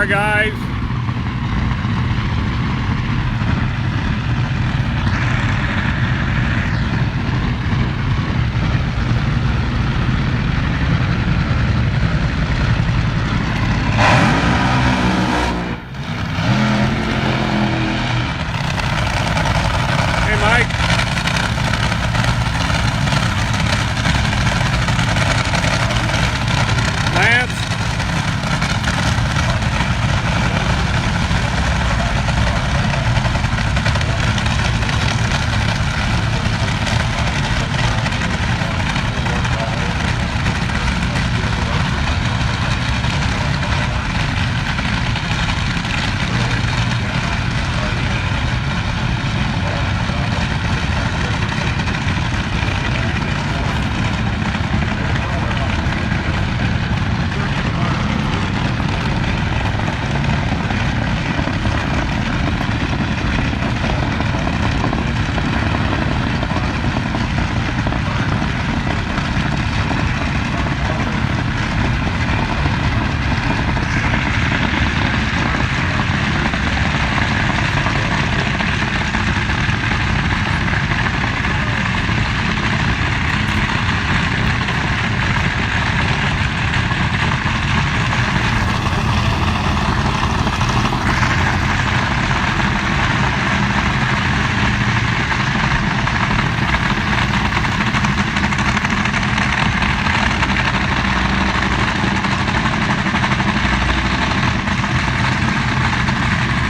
car, guys.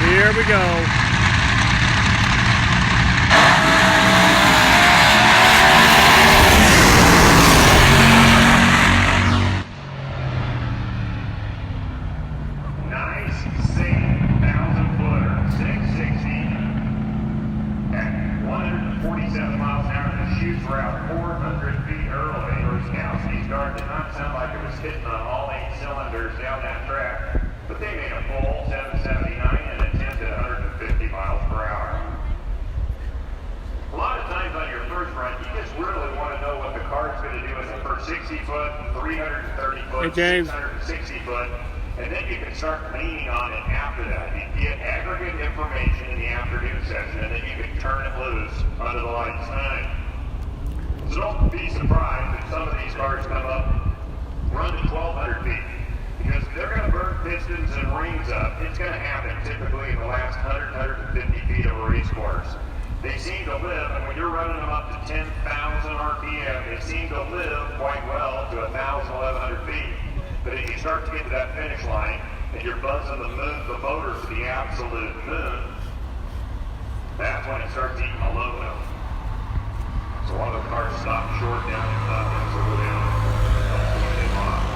Here we go. Hey, James. 660 foot, and then you can start leaning on it after that. You get aggregate information in the afternoon session, and then you can turn it loose under the lights of night. So don't be surprised if some of these cars come up running 1,200 feet, because they're going to burn pistons and rings up. It's going to happen typically in the last 100, 150 feet of a race course. They seem to live, and when you're running them up to 10,000 RPM, they seem to live quite well to 1,000, 1,100 feet. But if you start to get to that finish line, and you're buzzing the motor to the absolute moon, that's when it starts eating aluminum. So one of the cars stopped short down in nothing, so we're down and off.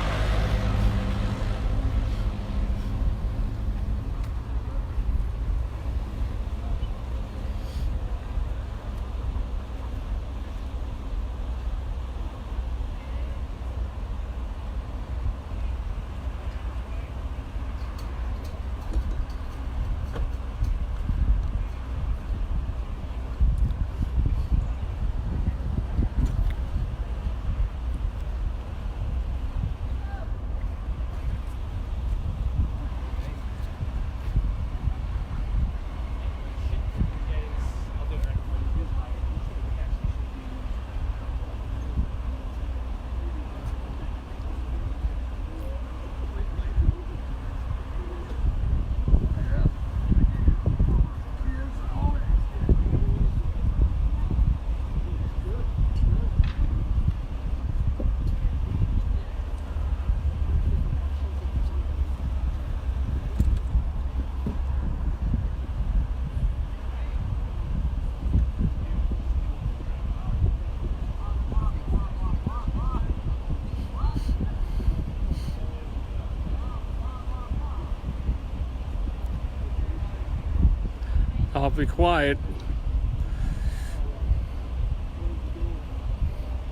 I'll be quiet.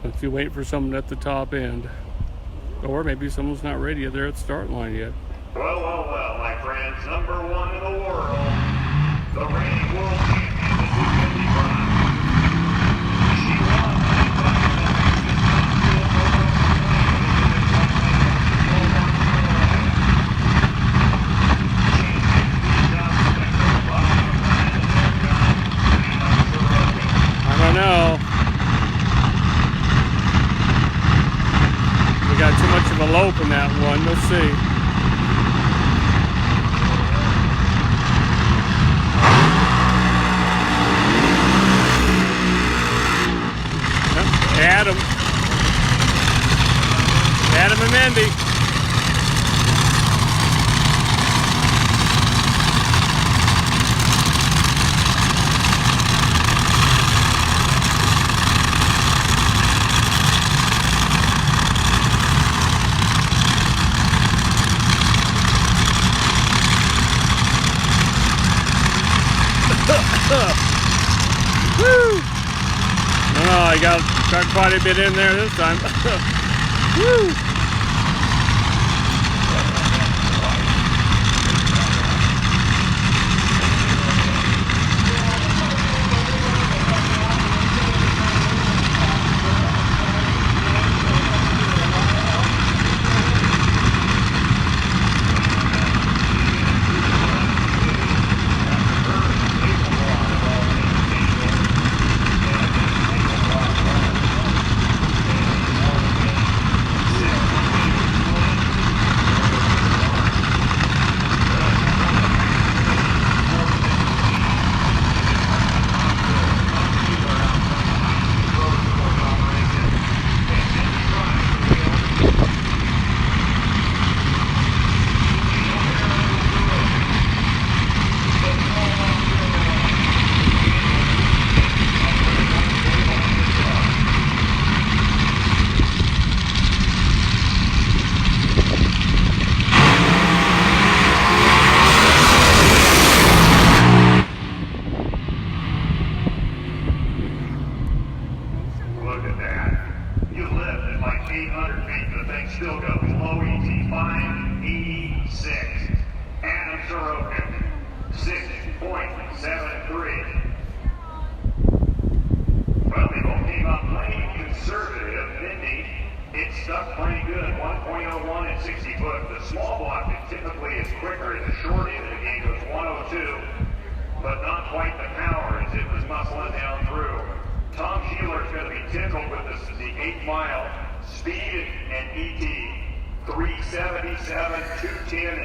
If you wait for someone at the top end. Or maybe someone's not ready there at the start line yet. Well, well, well, my friends. Number one in the world. The reigning world champion, the 255. She won a lope in that one. Let's see. Adam and Mindy. Woo! No, I got quite a bit in there this time. Woo!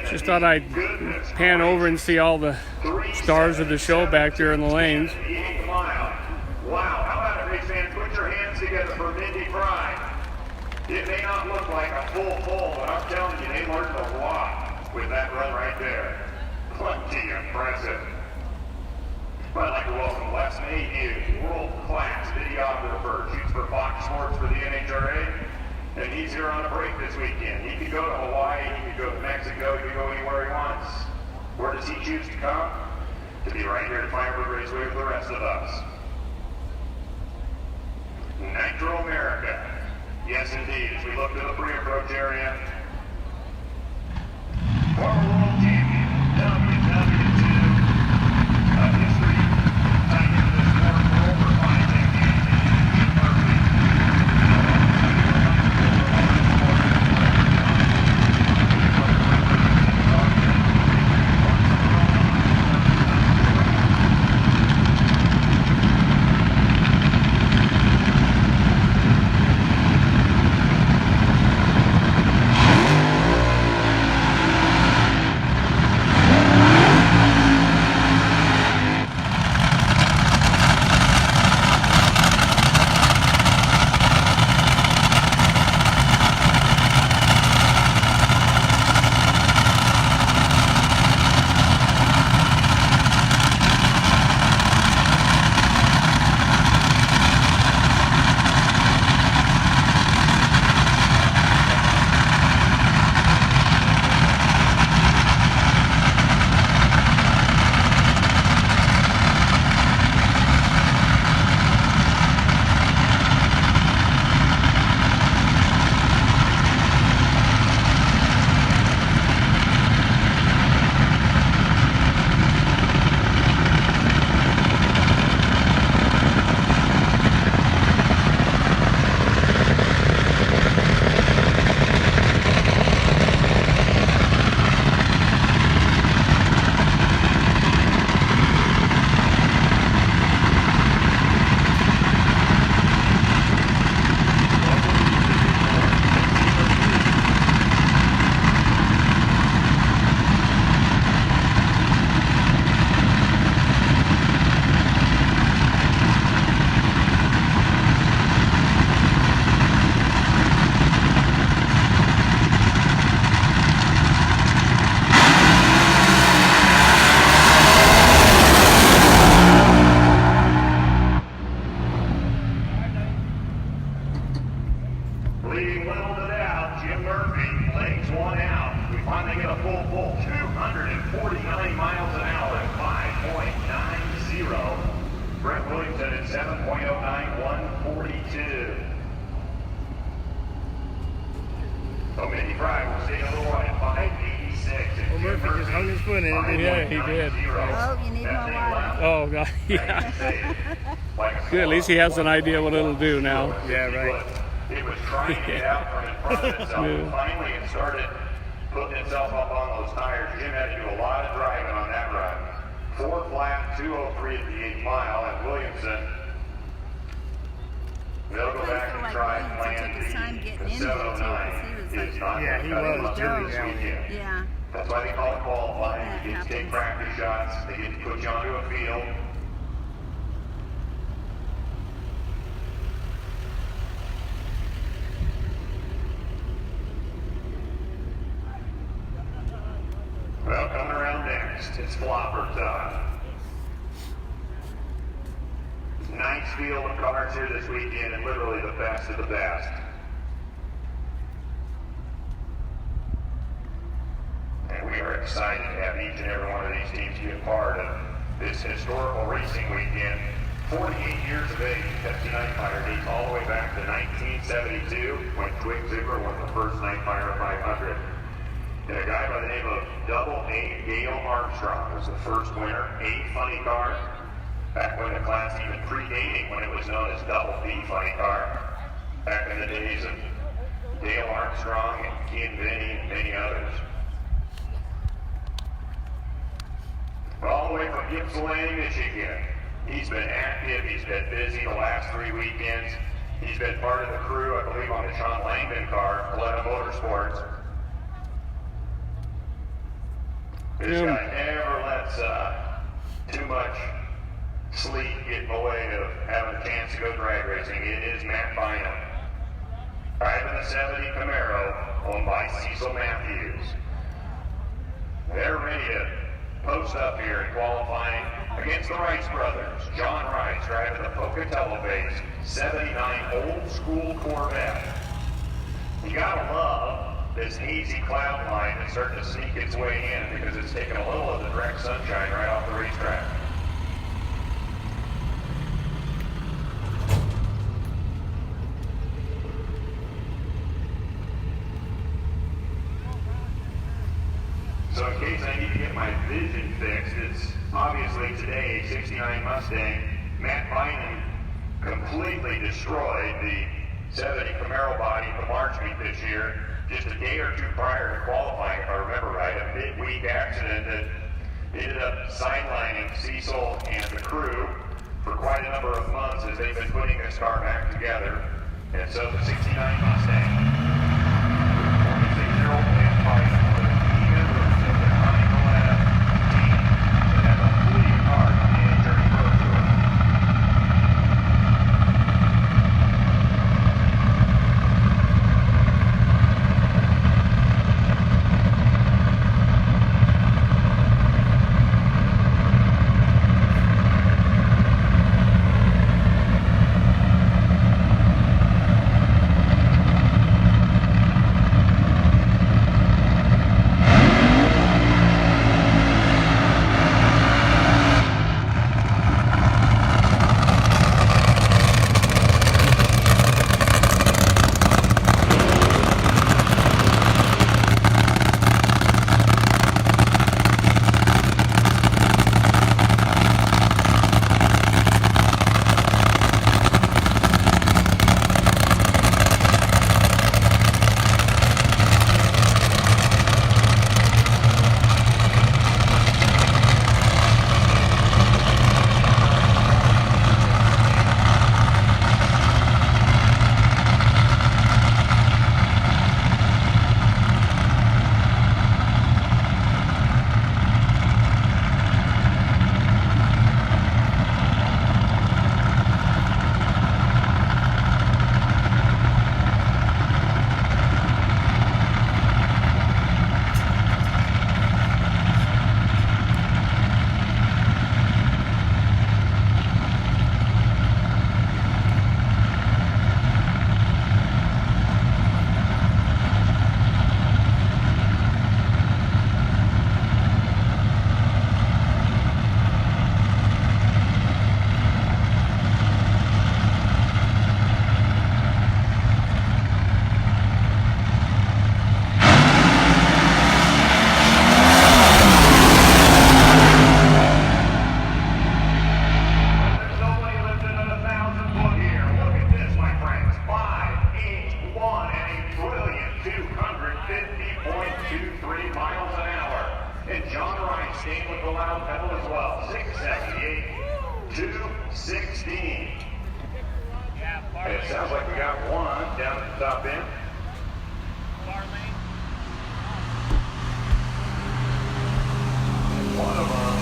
Just thought I'd pan over and see all the stars of the show back there in the lanes. Wow, how about it, race fans? Put your hands together for Mindy Fry. It may not look like a full, but I'm telling you, they learned a lot with that run right there. Plenty impressive. I'd like to welcome Les Mayhew, world-class videographer, shoots for Fox Sports for the NHRA. And he's here on a break this weekend. He could go to Hawaii, he could go to Mexico, he could go anywhere he wants. Where does he choose to come? To be right here at Firebird Raceway with the rest of us. Nitro America. Yes, indeed. As we look to the pre-approach area. Former world champion, WW2. History. Tied into this sport for over 5 decades. Leaving little to doubt, Jim Murphy legs one out. We finally get a full 249 miles an hour at 5.90. Brett Williamson at 7.09, 142. So Mindy Fry will stay a little at 586. Well, Murphy just hung his foot in it. Yeah, he did. Oh, you need more water. Oh, God. Yeah. Good. At least he has an idea what it'll do now. Yeah, right. It was trying to get out from in front of itself. Yeah. Finally, it started putting itself up on those tires. Jim had to do a lot of driving on that run. 4 flat, 203 at the 8 mile, and Williamson, they'll go back and try and plan the 709. It's not yeah, he was doing this weekend. Yeah. That's why they call it qualifying. You get to take practice shots. They get to put you onto a field. Well, coming around next, it's flopper time. Nice field of cars here this weekend, and literally the best of the best. And we are excited to have each and every one of these teams be a part of this historical racing weekend. 48 years of age, Pepsi Nightfire dates all the way back to 1972, when Twig Ziegler won the first Nightfire 500. And a guy by the name of Double A Gale Armstrong was the first winner. A funny car, back when the class even predating when it was known as Double B funny car, back in the days of Dale Armstrong and Ken Vinny and many others. All the way from Ypsilanti, Michigan. He's been active, he's been busy the last 3 weekends. He's been part of the crew, I believe, on the Sean Langdon car, Coletta Motorsports. This guy never lets too much sleep get in the way of having a chance to go drag racing. It is Matt Bynum. Driving the 70 Camaro, owned by Cecil Matthews. They're ready to post up here in qualifying against the Rice brothers. John Rice driving the Pocatello-based 79 old school Corvette. You gotta love this hazy cloud line that's starting to sneak its way in because it's taking a little of the direct sunshine right off the racetrack. So in case I need to get my vision fixed, it's obviously today, 69 Mustang. Matt Bynum completely destroyed the 70 Camaro body at the March meet this year. Just a day or two prior to qualifying, if I remember right, a midweek accident that ended up sidelining Cecil and the crew for quite a number of months as they've been putting this car back together. And so the 69 Mustang, 26-year-old Matt Bynum, one of the key members of the Connie Coletta team that have a fleet of cars on the A30 Pro Tour. 250.23 miles an hour. And John Wright staying with the loud pedal as well. 678, 216. And it sounds like we got one down at the top end. One of them,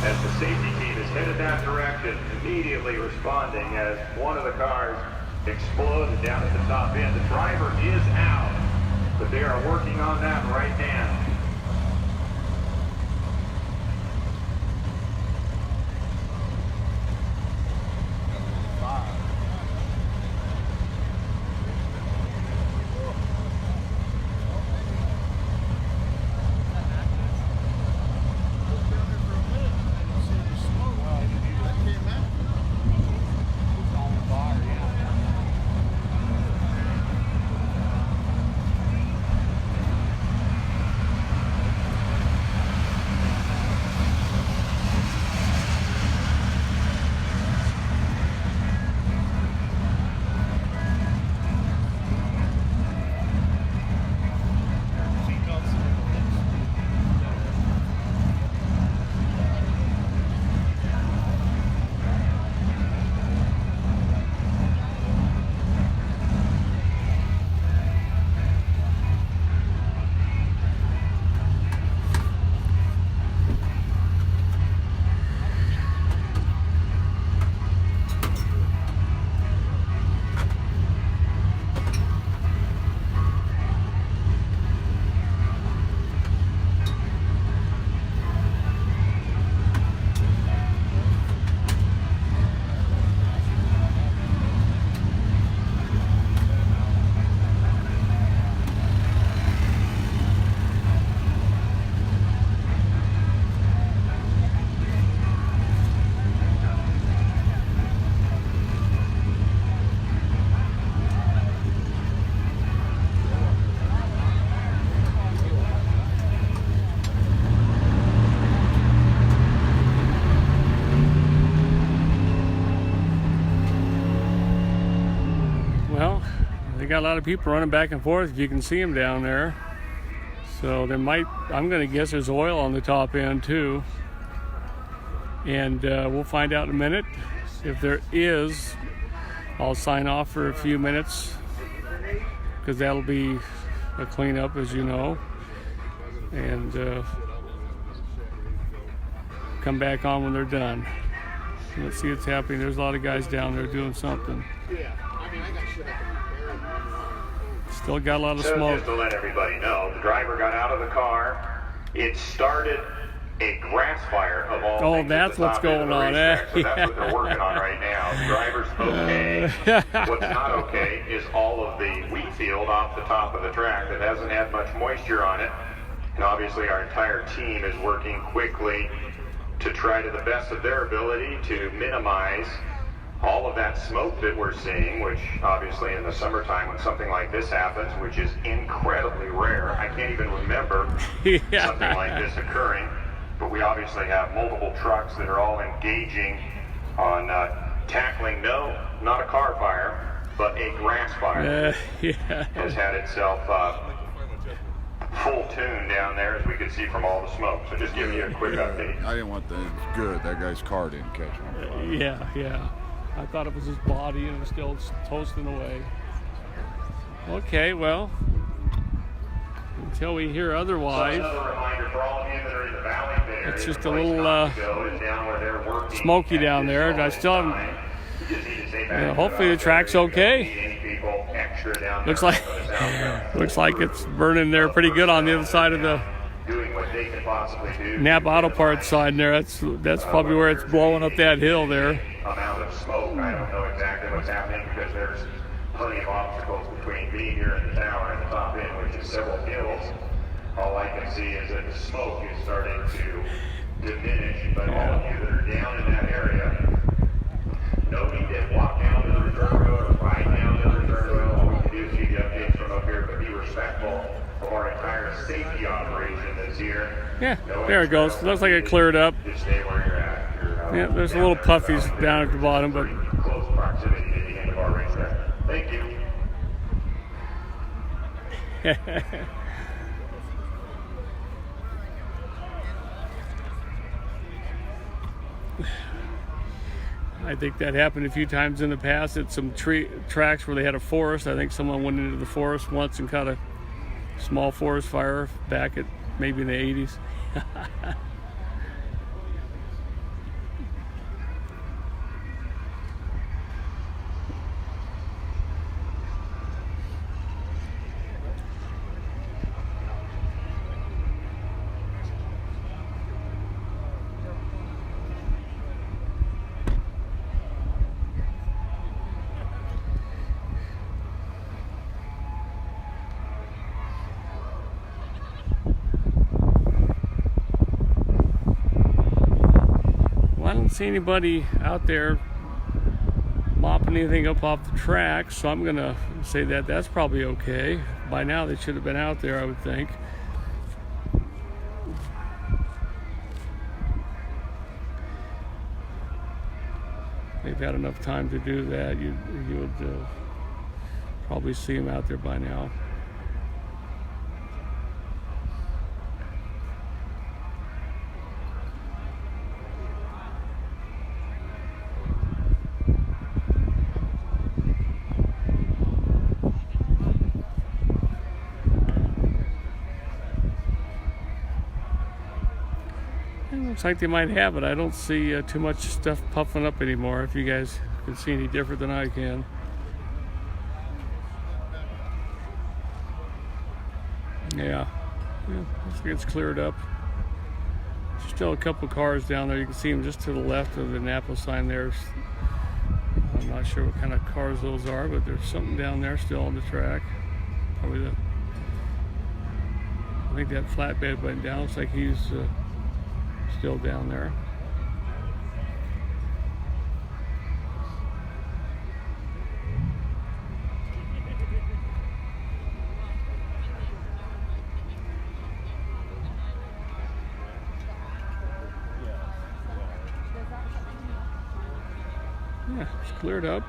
as the safety team is headed that direction, immediately responding as one of the cars exploded down at the top end. The driver is out, but they are working on that right now. They got a lot of people running back and forth, if you can see them down there. So there might, I'm going to guess there's oil on the top end too. And we'll find out in a minute. If there is, I'll sign off for a few minutes because that'll be a cleanup, as you know. And come back on when they're done. Let's see what's happening. There's a lot of guys down there doing something. Still got a lot of smoke. Just to let everybody know, the driver got out of the car. It started a grass fire of all things. Oh, that's what's going on. So that's what they're working on right now. The driver's okay. What's not okay is all of the wheat field off the top of the track that hasn't had much moisture on it. And obviously our entire team is working quickly to try to the best of their ability to minimize all of that smoke that we're seeing, which obviously in the summertime when something like this happens, which is incredibly rare, I can't even remember something like this occurring, but we obviously have multiple trucks that are all engaging on tackling, not a car fire, but a grass fire has had itself full tune down there, as we could see from all the smoke. So just giving you a quick update. I didn't want that. It's good. That guy's car didn't catch on. Yeah. I thought it was his body and it was still toasting away. Okay, well, until we hear otherwise, it's just a little smoky down there. I still haven't, hopefully the track's okay. Looks like it's burning there pretty good on the other side of the Napa Auto Parts side there. That's probably where it's blowing up that hill there. Amount of smoke. I don't know exactly what's happening because there's plenty of obstacles between me here and the tower and the top end, which is several hills. All I can see is that the smoke is starting to diminish. But all of you that are down in that area, no need to walk down to the return road or ride down to the return road. All we can do is see the updates from up here, but be respectful of our entire safety operation that's here. Yeah, there it goes. Looks like it cleared up. Just stay where you're at. Yeah, there's a little puffies down at the bottom, but close proximity to the end of our racetrack. Thank you. I think that happened a few times in the past at some tracks where they had a forest. I think someone went into the forest once and caught a small forest fire back at maybe in the 80s. I don't see anybody out there mopping anything up off the track, so I'm gonna say that that's probably okay. By now they should have been out there, I would think. They've had enough time to do that. You would probably see them out there by now. Looks like they might have it. I don't see too much stuff puffing up anymore, if you guys can see any different than I can. Yeah, looks like it's cleared up. Still a couple cars down there. You can see them just to the left of the Napa sign there. I'm not sure what kind of cars those are, but there's something down there still on the track. Probably I think that flatbed went down. Looks like he's still down there. Yeah, it's cleared up.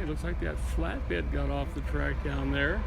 Looks like that flatbed got off the track down there.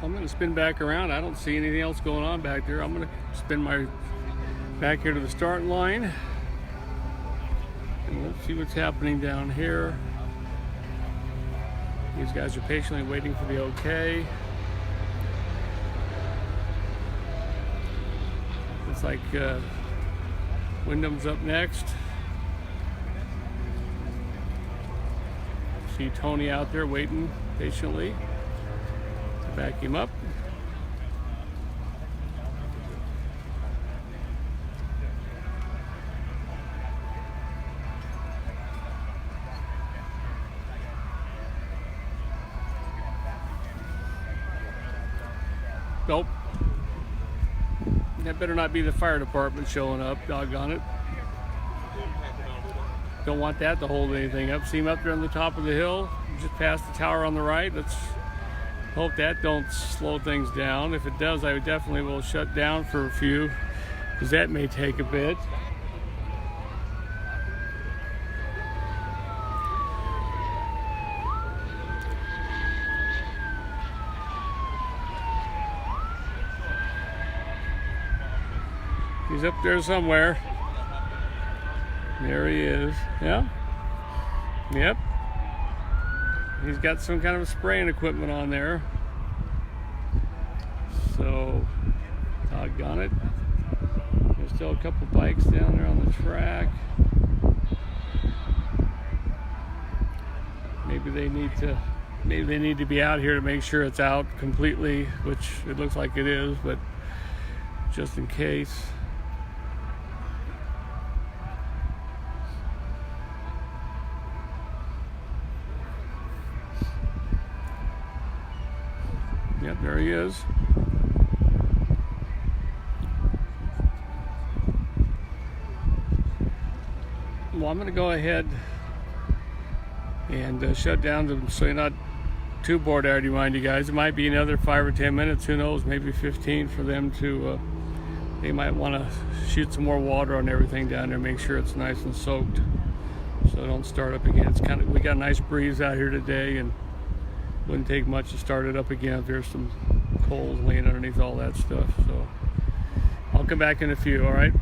I'm going to spin back around. I don't see anything else going on back there. I'm going to spin my back here to the starting line. And let's see what's happening down here. These guys are patiently waiting for the okay. Looks like Wyndham's up next. See Tony out there waiting patiently. Back him up. Nope. That better not be the fire department showing up, doggone it. Don't want that to hold anything up. See him up there on the top of the hill, just past the tower on the right. Let's hope that don't slow things down. If it does, I definitely will shut down for a few, because that may take a bit. He's up there somewhere. There he is. Yeah. Yep. He's got some kind of spraying equipment on there. So, doggone it. There's still a couple bikes down there on the track. Maybe they need to be out here to make sure it's out completely, which it looks like it is, but just in case. Yep, there he is. Well, I'm going to go ahead and shut down so you're not too bored out, remind you guys. It might be another 5 or 10 minutes, who knows, maybe 15 for them to, they might want to shoot some more water on everything down there, make sure it's nice and soaked so don't start up again. It's kind of, we got a nice breeze out here today, and wouldn't take much to start it up again if there's some coals laying underneath all that stuff. So I'll come back in a few, all right?